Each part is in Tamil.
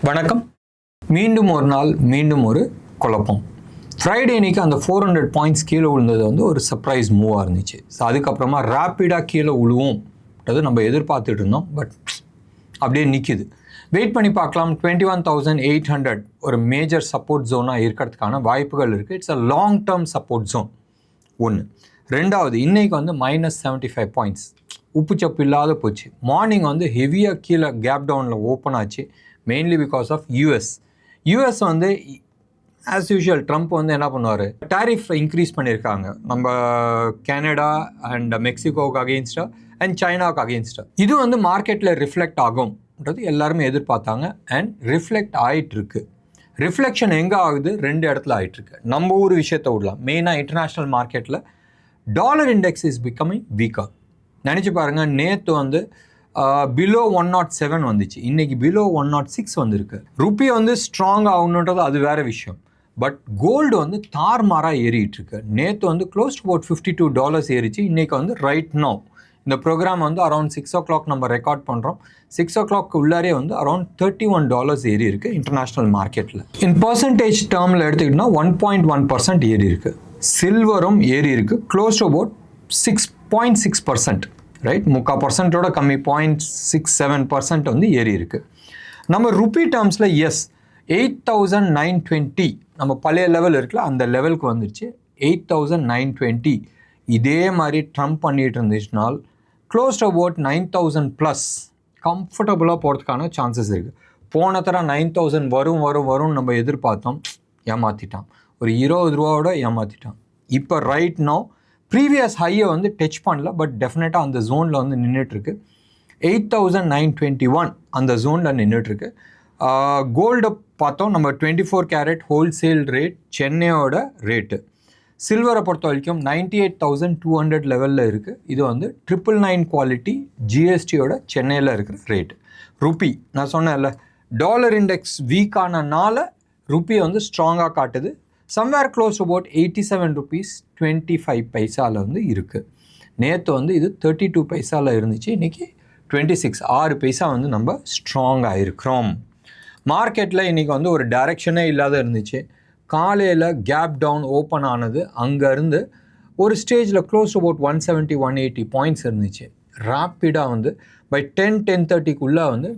வணக்கம். மீண்டும் ஒரு நாள் மீண்டும் ஒரு குழப்பம். ஃப்ரைடே இன்னைக்கு அந்த 400 பாயிண்ட்ஸ் கீழே விழுந்தது வந்து ஒரு சர்ப்ரைஸ் மூவாக இருந்துச்சு. ஸோ அதுக்கப்புறமா ரேப்பிடாக கீழே விழுவோம்ன்றது நம்ம எதிர்பார்த்துட்டு இருந்தோம். பட் அப்படியே நிற்கிது. வெயிட் பண்ணி பார்க்கலாம். 21,800 ஒரு மேஜர் சப்போர்ட் ஜோனாக இருக்கிறதுக்கான வாய்ப்புகள் இருக்குது. It's a long term support zone. ஒன்று. ரெண்டாவது, இன்றைக்கி வந்து -75 பாயிண்ட்ஸ் உப்புச்சப்பு இல்லாத போச்சு. மார்னிங் வந்து ஹெவியாக கீழே கேப் டவுனில் ஓப்பன் ஆச்சு. மெயின்லி பிகாஸ் ஆஃப் யூஎஸ் வந்து ஆஸ் யூஷுவல் ட்ரம்ப் வந்து என்ன பண்ணுவார், டேரிஃப் இன்க்ரீஸ் பண்ணியிருக்காங்க நம்ம கனடா அண்ட் மெக்சிகோவுக்கு அகெயின்ஸ்டாக அண்ட் சைனாவுக்கு அகெயின்ஸ்டாக. இது வந்து மார்க்கெட்டில் ரிஃப்ளெக்ட் ஆகும்ன்றது எல்லாருமே எதிர்பார்த்தாங்க அண்ட் ரிஃப்ளெக்ட் ஆகிட்டுருக்கு. ரிஃப்ளெக்ஷன் எங்கே ஆகுது? 2 இடத்துல ஆகிட்டுருக்கு. நம்ம ஊர் விஷயத்தை விடலாம். மெயினாக இன்டர்நேஷ்னல் மார்க்கெட்டில் dollar index is becoming weaker. நினச்சி பாருங்கள், நேற்று வந்து பிலோ 107 வந்துச்சு, இன்றைக்கி பிலோ 106 வந்திருக்கு. ருப்பி வந்து ஸ்ட்ராங் ஆகணுன்றது அது வேறு விஷயம். பட் கோல்டு வந்து தார்மாராக ஏறிட்டு இருக்கு. நேற்று வந்து க்ளோஸ் டு அபவுட் $52 ஏறிச்சு. இன்றைக்கி வந்து ரைட் நோ இந்த ப்ரோக்ராம் வந்து அரௌண்ட் 6 o'clock நம்ம ரெக்கார்ட் பண்ணுறோம். 6 o'clock உள்ளாரே வந்து அரௌண்ட் $31 ஏறி இருக்குது இன்டர்நேஷ்னல் மார்க்கெட்டில். இன் பர்சன்டேஜ் டேர்மில் எடுத்துக்கிட்டோம்னா 1.1% ஏறி இருக்குது. சில்வரும் ஏறி இருக்குது. Close to about 6.6%. ரைட், 3% கம்மி, 0.67% வந்து ஏறி இருக்குது. நம்ம ருப்பி டேர்ம்ஸில் எஸ் 8,920 நம்ம பழைய லெவல் இருக்குல்ல, அந்த லெவலுக்கு வந்துடுச்சு. 8,920 இதே மாதிரி ட்ரம்ப் பண்ணிகிட்டு இருந்துச்சுனால் க்ளோஸ் டு அபவுட் 9,000+ கம்ஃபர்டபுளாக போகிறதுக்கான சான்சஸ் இருக்குது. போன தர 9,000 வரும் நம்ம எதிர்பார்த்தோம், ஏமாற்றிட்டான். ஒரு $20 ஏமாற்றிட்டான். இப்போ ரைட் நோ ப்ரீவியஸ் ஹையை வந்து டச் பண்ணல, பட் டெஃபினட்டாக அந்த ஜோனில் வந்து நின்றுட்டுருக்கு. 8,921 அந்த ஜோனில் நின்றுட்டுருக்கு. கோல்டை பார்த்தோம் நம்ம 24 கேரட் ஹோல்சேல் ரேட் சென்னையோட ரேட்டு. சில்வரை பொறுத்த வரைக்கும் 98,200 லெவலில் இருக்குது. இது வந்து 999 குவாலிட்டி ஜிஎஸ்டியோட சென்னையில் இருக்கிற ரேட்டு. ருப்பி நான் சொன்னேன்ல, டாலர் இண்டெக்ஸ் வீக்கானனால ருப்பி வந்து ஸ்ட்ராங்காக காட்டுது. சம்வேர் க்ளோஸ் அபவுட் ₹87.25 வந்து இருக்குது. நேற்று வந்து இது 32 பைசாவில் இருந்துச்சு. இன்றைக்கி 26 6 பைசா வந்து நம்ம ஸ்ட்ராங்காக இருக்கிறோம். மார்க்கெட்டில் இன்றைக்கி வந்து ஒரு டைரெக்ஷனே இல்லாத இருந்துச்சு. காலையில் கேப் டவுன் ஓப்பன் ஆனது. அங்கேருந்து ஒரு ஸ்டேஜில் க்ளோஸ் அபவுட் 170 180 பாயிண்ட்ஸ் இருந்துச்சு. ரேப்பிடாக வந்து பை 10-10:30க்குள்ளே வந்து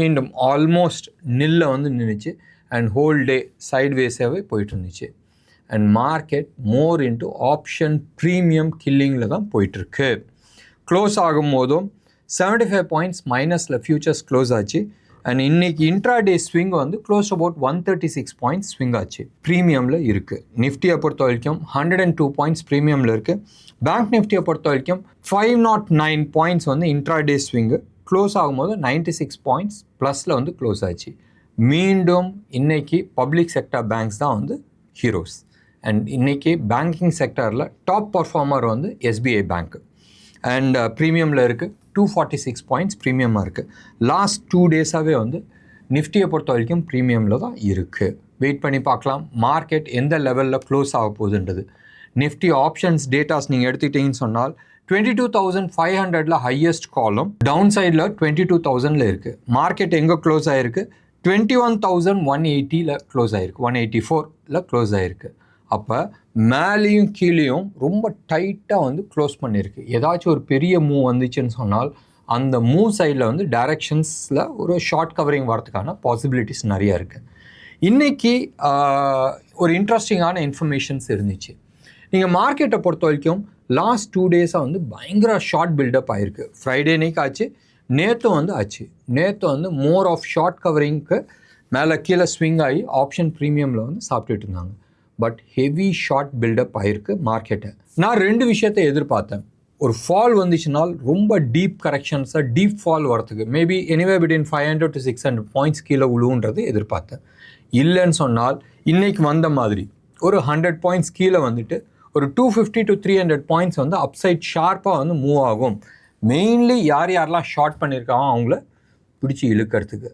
மீண்டும் ஆல்மோஸ்ட் நில்ல வந்து நின்றுச்சு. அண்ட் ஹோல் டே சைட்வேஸாகவே போயிட்டு இருந்துச்சு. And market more into option premium கில்லிங்கில் தான் போயிட்டுருக்கு. க்ளோஸ் ஆகும் போதும் 75 பாயிண்ட்ஸ் மைனஸில் ஃபியூச்சர்ஸ் க்ளோஸ் ஆச்சு. அண்ட் இன்றைக்கி இன்ட்ராடே ஸ்விங் வந்து க்ளோஸ் அபவுட் 136 பாயிண்ட்ஸ் ஸ்விங் ஆச்சு. ப்ரீமியமில் இருக்குது. நிஃப்டியை பொறுத்த வரைக்கும் 102 பாயிண்ட்ஸ் ப்ரீமியமில் இருக்குது. பேங்க் நிஃப்டியை பொறுத்த வரைக்கும் 509 பாயிண்ட்ஸ் வந்து இன்ட்ராடே ஸ்விங்கு. க்ளோஸ் ஆகும்போது 96 பாயிண்ட்ஸ் ப்ளஸில் வந்து க்ளோஸ் ஆச்சு. மீண்டும் இன்றைக்கி பப்ளிக் செக்டர் பேங்க்ஸ் தான் வந்து ஹீரோஸ். அண்ட் இன்றைக்கி பேங்கிங் செக்டரில் டாப் பர்ஃபார்மர் வந்து எஸ்பிஐ பேங்க். அண்ட் ப்ரீமியமில் இருக்குது. 246 பாயிண்ட்ஸ் ப்ரீமியமாக இருக்குது. லாஸ்ட் 2 டேஸாகவே வந்து நிஃப்டியை பொறுத்த வரைக்கும் ப்ரீமியமில் தான் இருக்குது. வெயிட் பண்ணி பார்க்கலாம் மார்க்கெட் எந்த லெவலில் க்ளோஸ் ஆக போகுதுன்றது. நிஃப்டி ஆப்ஷன்ஸ் டேட்டாஸ் நீங்கள் எடுத்துக்கிட்டிங்கன்னு சொன்னால் 22,500 ஹையஸ்ட் காலும், டவுன் சைடில் 22,000 இருக்குது. மார்க்கெட் எங்கே க்ளோஸ் ஆகிருக்கு? 21,180 க்ளோஸ் ஆகிருக்கு. 184 க்ளோஸ் ஆகிருக்கு. அப்போ மேலேயும் கீழேயும் ரொம்ப டைட்டாக வந்து க்ளோஸ் பண்ணியிருக்கு. ஏதாச்சும் ஒரு பெரிய மூவ் வந்துச்சுன்னு சொன்னால் அந்த மூவ் சைடில் வந்து டைரெக்ஷன்ஸில் ஒரு ஷார்ட் கவரிங் வரதுக்கான பாசிபிலிட்டிஸ் நிறையா இருக்குது. இன்றைக்கி ஒரு இன்ட்ரெஸ்டிங்கான இன்ஃபர்மேஷன்ஸ் இருந்துச்சு. நீங்கள் மார்க்கெட்டை பொறுத்த வரைக்கும் லாஸ்ட் 2 டேஸாக வந்து பயங்கர ஷார்ட் பில்டப் ஆகிருக்கு. ஃப்ரைடே அன்னைக்கு ஆச்சு, நேற்று வந்து ஆச்சு. நேற்று வந்து மோர் ஆஃப் ஷார்ட் கவரிங்க்கு மேலே கீழே ஸ்விங் ஆகி ஆப்ஷன் ப்ரீமியமில் வந்து சாப்பிட்டுட்டு இருந்தாங்க. பட் ஹெவி ஷார்ட் பில்டப் ஆகிருக்கு மார்க்கெட்டை. நான் 2 விஷயத்தை எதிர்பார்த்தேன். ஒரு ஃபால் வந்துச்சுனால் ரொம்ப டீப் கரெக்ஷன்ஸாக டீப் ஃபால் வரத்துக்கு maybe anyway between 500 to 600 points கீழே விழுவுன்றது எதிர்பார்த்தேன். இல்லைன்னு சொன்னால் இன்றைக்கி வந்த மாதிரி ஒரு 100 பாயிண்ட்ஸ் கீழே வந்துட்டு ஒரு 250 to 300 பாயிண்ட்ஸ் வந்து அப்சைட் ஷார்ப்பாக வந்து மூவ் ஆகும். மெயின்லி யாரெல்லாம் ஷார்ட் பண்ணியிருக்காங்க அவங்கள பிடிச்சி இழுக்கிறதுக்கு.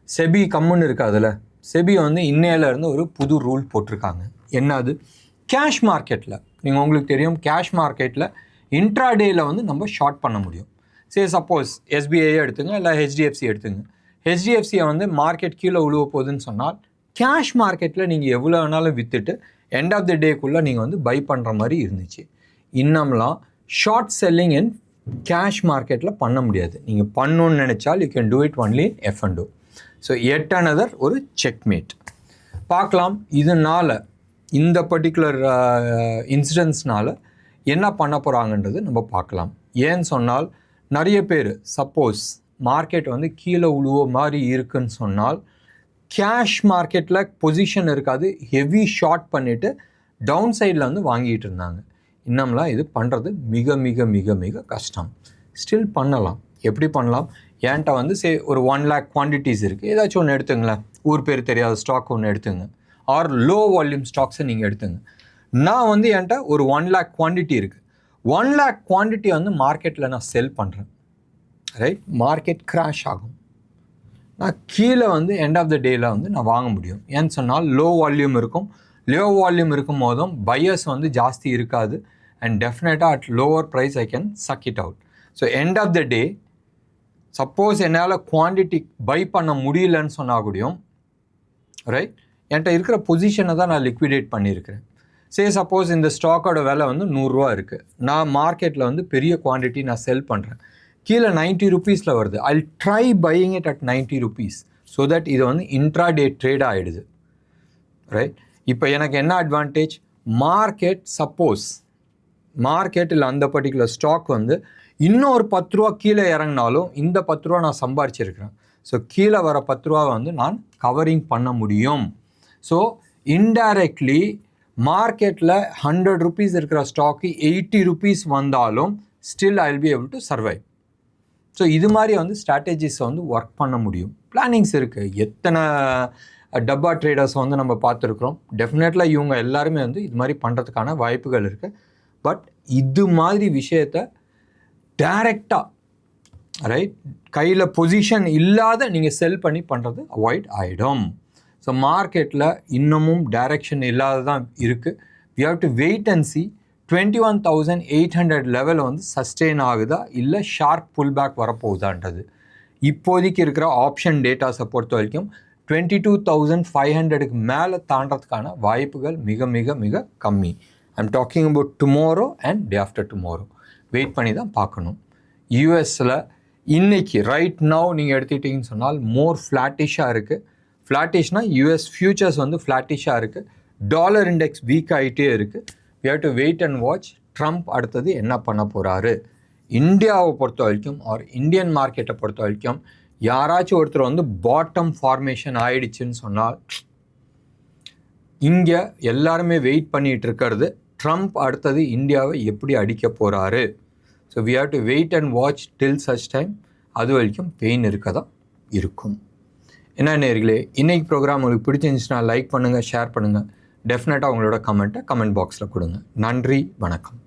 செபி கம்முன்னு இருக்காதுல்ல, செபி வந்து இன்னையிலேருந்து ஒரு புது ரூல் போட்டிருக்காங்க. என்னது? கேஷ் மார்க்கெட்டில் நீங்கள் உங்களுக்கு தெரியும், கேஷ் மார்க்கெட்டில் இன்ட்ராடேயில் வந்து நம்ம ஷார்ட் பண்ண முடியும். சரி, சப்போஸ் எஸ்பிஐ எடுத்துங்க இல்லை ஹெச்டிஎஃப்சி எடுத்துங்க. ஹெச்டிஎஃப்சியை வந்து மார்க்கெட் கீழே விழுவ போகுதுன்னு சொன்னால் கேஷ் மார்க்கெட்டில் நீங்கள் எவ்வளோ வேணாலும் விற்றுட்டு எண்ட் ஆஃப் த டேக்குள்ளே நீங்கள் வந்து பை பண்ணுற மாதிரி இருந்துச்சு. இன்னம்லாம் ஷார்ட் செல்லிங் அண்ட் கேஷ் மார்க்கெட்டில் பண்ண முடியாது. நீங்கள் பண்ணணுன்னு நினச்சால் you can do it only F&O. So at another ஒரு செக்மேட் பார்க்கலாம். இதனால் இந்த பர்டிகுலர் இன்சிடென்ட்ஸ்னால் என்ன பண்ண போகிறாங்கன்றது நம்ம பார்க்கலாம். ஏன்னு சொன்னால் நிறைய பேர் சப்போஸ் மார்க்கெட் வந்து கீழே உழுவ மாதிரி இருக்குன்னு சொன்னால் கேஷ் மார்க்கெட்டில் பொசிஷன் இருக்காது, ஹெவி ஷார்ட் பண்ணிவிட்டு டவுன் சைடில் வந்து வாங்கிட்டு இருந்தாங்க. இன்னம்லாம் இது பண்ணுறது மிக மிக மிக மிக கஷ்டம். ஸ்டில் பண்ணலாம். எப்படி பண்ணலாம்? ஏன்ட்ட வந்து ஒரு 1 lakh குவான்டிட்டிஸ் இருக்குது, ஏதாச்சும் ஒன்று எடுத்துங்களேன். ஊர் பேர் தெரியாத ஸ்டாக் ஒன்று எடுத்துங்க, ஆர் லோ வால்யூம் ஸ்டாக்ஸை நீங்கள் எடுத்துங்க. நான் வந்து என்கிட்ட ஒரு 1 lakh குவான்டிட்டி இருக்குது. 1 lakh குவான்டிட்டி வந்து மார்க்கெட்டில் நான் செல் பண்ணுறேன், ரைட்? மார்க்கெட் கிராஷ் ஆகும். நான் கீழே வந்து எண்ட் ஆஃப் த டேயில் வந்து நான் வாங்க முடியும். ஏன்னு சொன்னால் லோ வால்யூம் இருக்கும். லோ வால்யூம் இருக்கும் போதும் பையர்ஸ் வந்து ஜாஸ்தி இருக்காது. அண்ட் டெஃபினட்டாக at lower price I can chuck it out. So end of the day suppose என்னால் குவான்டிட்டி பை பண்ண முடியலன்னு சொன்னால் கூடயும், ரைட், என்கிட்ட இருக்கிற பொசிஷனை தான் நான் லிக்விடேட் பண்ணியிருக்கிறேன். சப்போஸ் இந்த ஸ்டாக்கோட விலை வந்து 100 ரூபா இருக்குது. நான் மார்க்கெட்டில் வந்து பெரிய குவான்டிட்டி நான் செல் பண்ணுறேன், கீழே 90 rupeesல வருது. I try buying it at 90 rupees so that இது வந்து இன்ட்ராடே ட்ரேட் ஆகிடுது, ரைட்? இப்போ எனக்கு என்ன அட்வான்டேஜ்? மார்க்கெட் சப்போஸ் மார்க்கெட்டில் அந்த பர்டிகுலர் ஸ்டாக் வந்து இன்னொரு 10 ரூபா கீழே இறங்கினாலும் இந்த 10 ரூபா நான் சம்பாரிச்சிருக்கிறேன். ஸோ கீழே வர 10 ரூபா வந்து நான் கவரிங் பண்ண முடியும். ஸோ இன்டைரக்ட்லி மார்க்கெட்டில் 100 rupees இருக்கிற ஸ்டாக்கு 80 rupees வந்தாலும் still I will be able to survive. So இது மாதிரி வந்து ஸ்ட்ராட்டஜிஸை வந்து ஒர்க் பண்ண முடியும். பிளானிங்ஸ் இருக்குது. எத்தனை டப்பா ட்ரேடர்ஸ் வந்து நம்ம பார்த்துருக்குறோம். டெஃபினெட்லாக இவங்க எல்லாருமே வந்து இது மாதிரி பண்ணுறதுக்கான வாய்ப்புகள் இருக்குது. பட் இது மாதிரி விஷயத்தை டைரெக்டாக, ரைட், கையில் பொசிஷன் இல்லாத நீங்கள் செல் பண்ணி பண்ணுறது அவாய்ட் ஆகிடும். ஸோ மார்க்கெட்டில் இன்னமும் டைரெக்ஷன் இல்லாததான் இருக்குது. We have to wait and see 21,800 level வந்து சஸ்டெயின் ஆகுதா இல்லை ஷார்ப் புல் பேக் வரப்போகுதான்றது. இப்போதைக்கு இருக்கிற ஆப்ஷன் டேட்டாஸை பொறுத்த வரைக்கும் 22,500க்கு மேலே தாண்டறதுக்கான வாய்ப்புகள் மிக மிக மிக கம்மி. I'm talking about tomorrow and day after tomorrow. Wait பண்ணி தான் பார்க்கணும். யூஎஸில் இன்னைக்கு ரைட் நவ் நீங்கள் எடுத்துக்கிட்டிங்கன்னு சொன்னால் மோர் ஃப்ளாட்டிஷாக இருக்குது. ஃப்ளாட்டிஷ்னால் யூஎஸ் ஃபியூச்சர்ஸ் வந்து ஃப்ளாட்டிஷாக இருக்குது. டாலர் இண்டெக்ஸ் வீக் ஆகிட்டே இருக்குது. we have to wait and watch Trump அடுத்தது என்ன பண்ண போகிறாரு. இந்தியாவை பொறுத்த வரைக்கும் ஆர் இந்தியன் மார்க்கெட்டை பொறுத்த வரைக்கும் யாராச்சும் ஒருத்தர் வந்து பாட்டம் ஃபார்மேஷன் ஆயிடுச்சுன்னு சொன்னால் இங்கே எல்லாருமே வெயிட் பண்ணிகிட்டு இருக்கிறது ட்ரம்ப் அடுத்தது இந்தியாவை எப்படி அடிக்க போகிறாரு. So we have to wait and watch till such time. அது வரைக்கும் பெயின் இருக்க தான் இருக்கும். என்ன நேயர்களே, இன்றைக்கி ப்ரோக்ராம் உங்களுக்கு பிடிச்சிருந்துச்சுன்னா லைக் பண்ணுங்கள், ஷேர் பண்ணுங்கள். டெஃபினட்டாக உங்களோட கமெண்ட்டை கமெண்ட் பாக்ஸில் கொடுங்க. நன்றி, வணக்கம்.